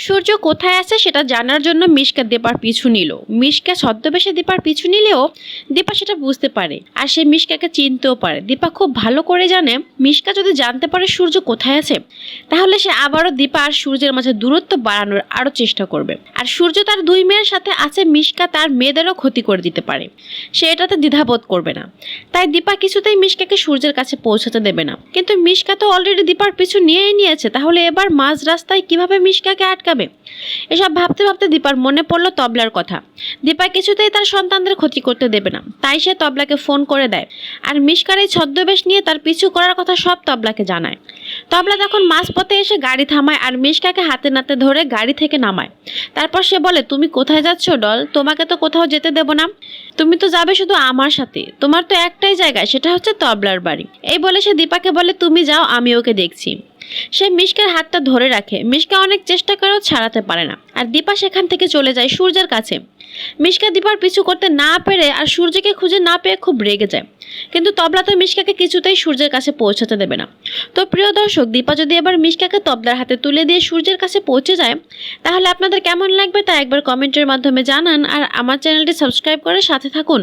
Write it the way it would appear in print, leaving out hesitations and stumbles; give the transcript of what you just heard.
সূর্য কোথায় আছে সেটা জানার জন্য মিশকা দীপার পিছু নিল। মিশকা ছদ্মবেশে দীপার পিছু নিলেও দীপা সেটা বুঝতে পারে আর সে মিশকাকে চিনতেও পারে। দীপা খুব ভালো করে জানে মিশকা যদি জানতে পারে সূর্য কোথায় আছে তাহলে সে আবারও দীপা আর সূর্যের মাঝে দূরত্ব বাড়ানোর আরো চেষ্টা করবে। আর সূর্য তার দুই মেয়ের সাথে আছে, মিশকা তার মেয়েদেরও ক্ষতি করে দিতে পারে, সে এটাতে দ্বিধাবোধ করবে না। তাই দীপা কিছুতেই মিশকাকে সূর্যের কাছে পৌঁছাতে দেবে না। কিন্তু মিশকা তো অলরেডি দীপার পিছু নিয়েই নিয়েছে, তাহলে এবার মাঝ রাস্তায় কিভাবে মিশকাকে আটকাবে? এসব ভাবতে ভাবতে দীপার মনে পড়লো তবলার কথা। দীপা কিছুতেই তার সন্তানদের ক্ষতি করতে দেবে না, তাই সে তবলাকে ফোন করে দেয় আর মিশকার এই ছদ্মবেশ নিয়ে তার পিছু করার কথা সব তবলাকে জানায়। তবলা তখন মাঝপথে এসে গাড়ি থামায় আর মিশকাকে হাতে নাতে ধরে গাড়ি থেকে নামায়। তারপর সে বলে, তুমি কোথায় যাচ্ছ ডল? তোমাকে তো কোথাও যেতে দেব না, তুমি তো যাবে শুধু আমার সাথে, তোমার তো একটাই জায়গায়, সেটা হচ্ছে তবলার বাড়ি। এই বলে সে দীপাকে বলে, তুমি যাও, আমি ওকে দেখছি। সে মিশকার হাতটা ধরে রাখে। মিশকা অনেক চেষ্টা করেও ছাড়াতে পারে না আর দীপা সেখান থেকে চলে যায় সূর্যের কাছে। মিশকা দীপার পিছু করতে না পেরে আর সূর্যকে খুঁজে না পেয়ে খুব রেগে যায়, কিন্তু তবলা তো মিশকাকে কিছুতেই সূর্যের কাছে পৌঁছাতে দেবে না। তো প্রিয় দর্শক, দীপা যদি এবার মিশকাকে তবলার হাতে তুলে দিয়ে সূর্যের কাছে পৌঁছে যায় তাহলে আপনাদের কেমন লাগবে তা একবার কমেন্টের মাধ্যমে জানান আর আমার চ্যানেলটি সাবস্ক্রাইব করে সাথে থাকুন।